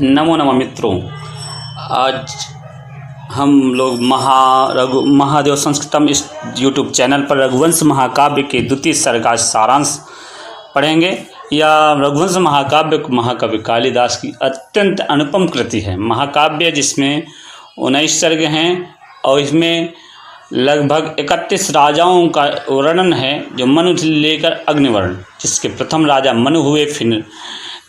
नमो नमः मित्रों। आज हम लोग महादेव संस्कृतम इस यूट्यूब चैनल पर रघुवंश महाकाव्य के द्वितीय सर्ग का सारांश पढ़ेंगे। यह रघुवंश महाकाव्य महाकवि कालिदास की अत्यंत अनुपम कृति है। महाकाव्य जिसमें 19 सर्ग हैं और इसमें लगभग 31 राजाओं का वर्णन है, जो मनु से लेकर अग्निवर्ण, जिसके प्रथम राजा मनु हुए, फिर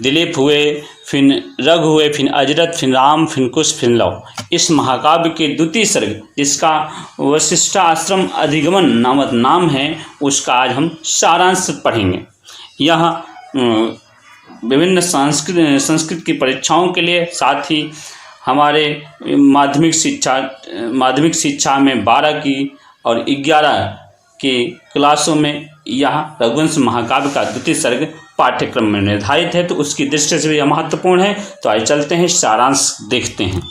दिलीप हुए, फिर रघु हुए, फिर अजरथ, फिर राम, फिर कुश, फिर लव। इस महाकाव्य के द्वितीय सर्ग, जिसका वशिष्ठाश्रम अधिगमन नामक नाम है, उसका आज हम सारांश पढ़ेंगे। यह विभिन्न संस्कृत की परीक्षाओं के लिए, साथ ही हमारे माध्यमिक शिक्षा में 12 की और 11 की क्लासों में यह रघुवंश महाकाव्य का द्वितीय सर्ग पाठ्यक्रम में निर्धारित है, तो उसकी दृष्टि से भी यह महत्वपूर्ण है। तो आइए चलते हैं, सारांश देखते हैं।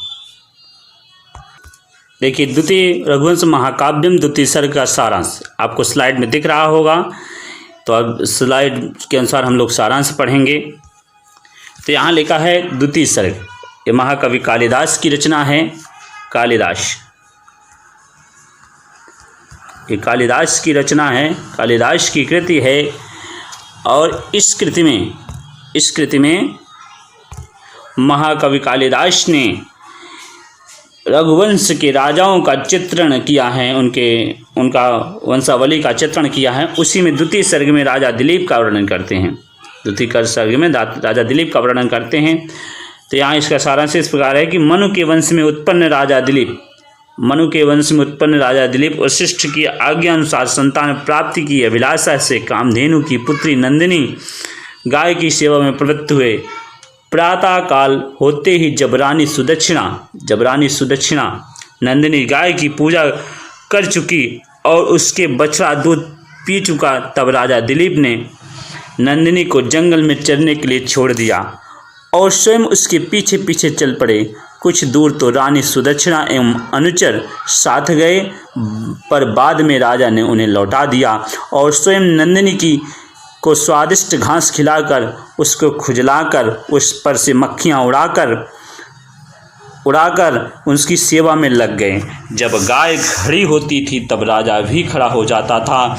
देखिए, द्वितीय रघुवंश महाकाव्यम द्वितीय सर्ग का सारांश आपको स्लाइड में दिख रहा होगा। तो अब स्लाइड के अनुसार हम लोग सारांश पढ़ेंगे। तो यहाँ लिखा है द्वितीय सर्ग। ये महाकवि कालिदास की रचना है। ये कालिदास की रचना है, कालिदास की कृति है। और इस कृति में महाकवि कालिदास ने रघुवंश के राजाओं का चित्रण किया है, उनका वंशावली का चित्रण किया है। उसी में द्वितीय सर्ग में राजा दिलीप का वर्णन करते हैं। द्वितीय सर्ग में राजा दिलीप का वर्णन करते हैं। तो यहाँ इसका सारांश इस प्रकार है कि मनु के वंश में उत्पन्न राजा दिलीप वशिष्ठ की आज्ञा अनुसार संतान प्राप्ति की अभिलाषा से कामधेनु की पुत्री नंदिनी गाय की सेवा में प्रवृत्त हुए। प्रातः काल होते ही जब रानी सुदक्षिणा नंदिनी गाय की पूजा कर चुकी और उसके बछड़ा दूध पी चुका, तब राजा दिलीप ने नंदिनी को जंगल में चरने के लिए छोड़ दिया और स्वयं उसके पीछे पीछे चल पड़े। कुछ दूर तो रानी सुदक्षिणा एवं अनुचर साथ गए, पर बाद में राजा ने उन्हें लौटा दिया और स्वयं नंदिनी को स्वादिष्ट घास खिलाकर, उसको खुजलाकर, उस पर से मक्खियाँ उड़ाकर उसकी सेवा में लग गए। जब गाय खड़ी होती थी तब राजा भी खड़ा हो जाता था,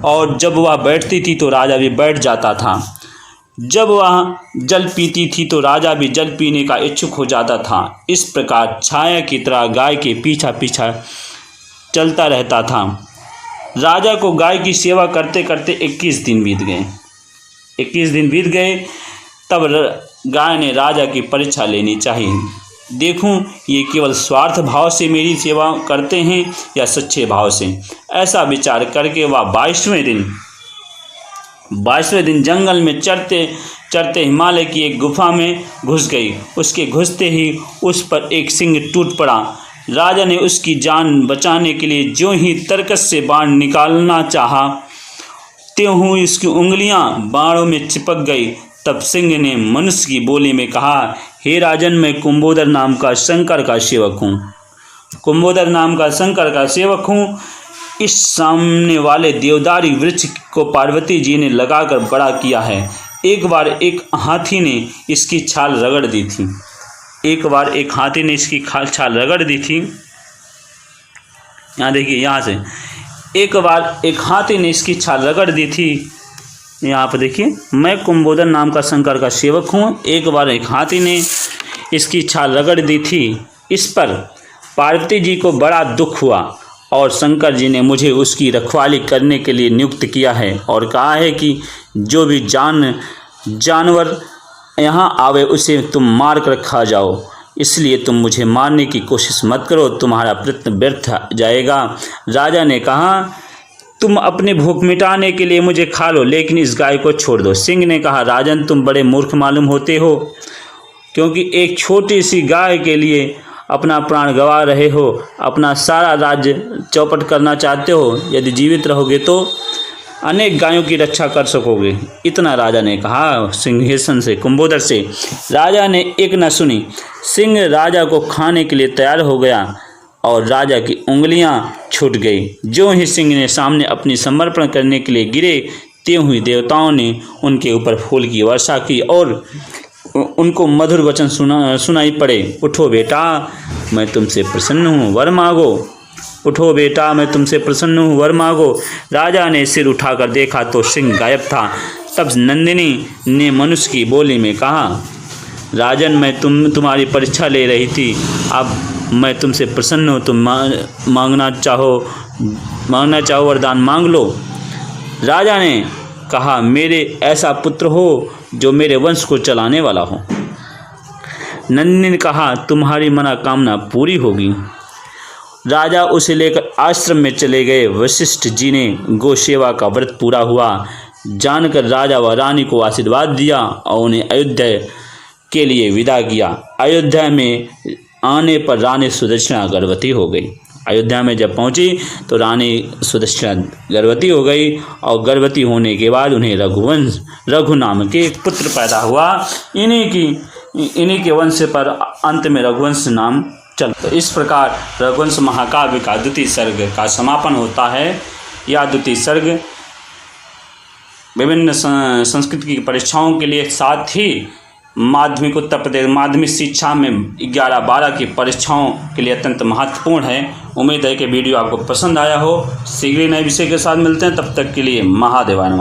और जब वह बैठती थी तो राजा भी बैठ जाता था। जब वह जल पीती थी तो राजा भी जल पीने का इच्छुक हो जाता था। इस प्रकार छाया की तरह गाय के पीछा पीछा चलता रहता था। राजा को गाय की सेवा करते करते 21 दिन बीत गए। तब गाय ने राजा की परीक्षा लेनी चाहिए, देखूं ये केवल स्वार्थ भाव से मेरी सेवा करते हैं या सच्चे भाव से। ऐसा विचार करके वह 22वें दिन जंगल में चरते हिमालय की एक गुफा में घुस गई। उसके घुसते ही उस पर एक सिंह टूट पड़ा। राजा ने उसकी जान बचाने के लिए जो ही तरकस से बाण निकालना चाहा, त्यों ही उसकी उंगलियां बाणों में चिपक गई। तब सिंह ने मनुष्य की बोली में कहा, हे राजन, मैं कुंभोदर नाम का शंकर का सेवक हूँ। इस सामने वाले देवदारी वृक्ष को पार्वती जी ने लगाकर बड़ा किया है। एक बार एक हाथी ने इसकी छाल रगड़ दी थी। यहाँ देखिए, यहाँ से एक बार एक हाथी ने इसकी छाल रगड़ दी थी। यहाँ पर देखिए, मैं कुंभोदर नाम का शंकर का सेवक हूँ। एक बार एक हाथी ने इसकी छाल रगड़ दी थी। इस पर पार्वती जी को बड़ा दुख हुआ और शंकर जी ने मुझे उसकी रखवाली करने के लिए नियुक्त किया है और कहा है कि जो भी जानवर यहाँ आवे उसे तुम मार कर खा जाओ। इसलिए तुम मुझे मारने की कोशिश मत करो, तुम्हारा प्रयत्न व्यर्थ जाएगा। राजा ने कहा, तुम अपने भूख मिटाने के लिए मुझे खा लो, लेकिन इस गाय को छोड़ दो। सिंह ने कहा, राजन, तुम बड़े मूर्ख मालूम होते हो, क्योंकि एक छोटी सी गाय के लिए अपना प्राण गंवा रहे हो। अपना सारा राज्य चौपट करना चाहते हो। यदि जीवित रहोगे तो अनेक गायों की रक्षा कर सकोगे। इतना राजा ने कहा सिंहासन से कुंभोदर से। राजा ने एक न सुनी। सिंह राजा को खाने के लिए तैयार हो गया और राजा की उंगलियां छूट गई। जो ही सिंह ने सामने अपनी समर्पण करने के लिए गिरे, त्यों ही देवताओं ने उनके ऊपर फूल की वर्षा की और उनको मधुर वचन सुनाई पड़े। उठो बेटा, मैं तुमसे प्रसन्न हूँ, वर मांगो। उठो बेटा, मैं तुमसे प्रसन्न हूँ, वर मांगो। राजा ने सिर उठाकर देखा तो सिंह गायब था। तब नंदिनी ने मनुष्य की बोली में कहा, राजन, मैं तुम्हारी परीक्षा ले रही थी, अब मैं तुमसे प्रसन्न हूँ। तुम मांगना चाहो वरदान मांग लो। राजा ने कहा, मेरे ऐसा पुत्र हो जो मेरे वंश को चलाने वाला हो। नंदिनी ने कहा, तुम्हारी मनोकामना पूरी होगी। राजा उसे लेकर आश्रम में चले गए। वशिष्ठ जी ने गौ सेवा का व्रत पूरा हुआ जानकर राजा व रानी को आशीर्वाद दिया और उन्हें अयोध्या के लिए विदा किया। अयोध्या में आने पर रानी सुदक्षिणा गर्भवती हो गई। अयोध्या में जब पहुंची तो रानी सुदक्षिणा गर्भवती हो गई और गर्भवती होने के बाद उन्हें रघु नाम के एक पुत्र पैदा हुआ। इन्हीं के वंश पर अंत में रघुवंश नाम चल। तो इस प्रकार रघुवंश महाकाव्य का द्वितीय सर्ग का समापन होता है। यह द्वितीय सर्ग विभिन्न संस्कृत की परीक्षाओं के लिए, साथ ही माध्यमिक उत्तर प्रदेश माध्यमिक शिक्षा में 11-12 की परीक्षाओं के लिए अत्यंत महत्वपूर्ण है। उम्मीद है कि वीडियो आपको पसंद आया हो। शीघ्र ही नए विषय के साथ मिलते हैं, तब तक के लिए महादेवाय नमः।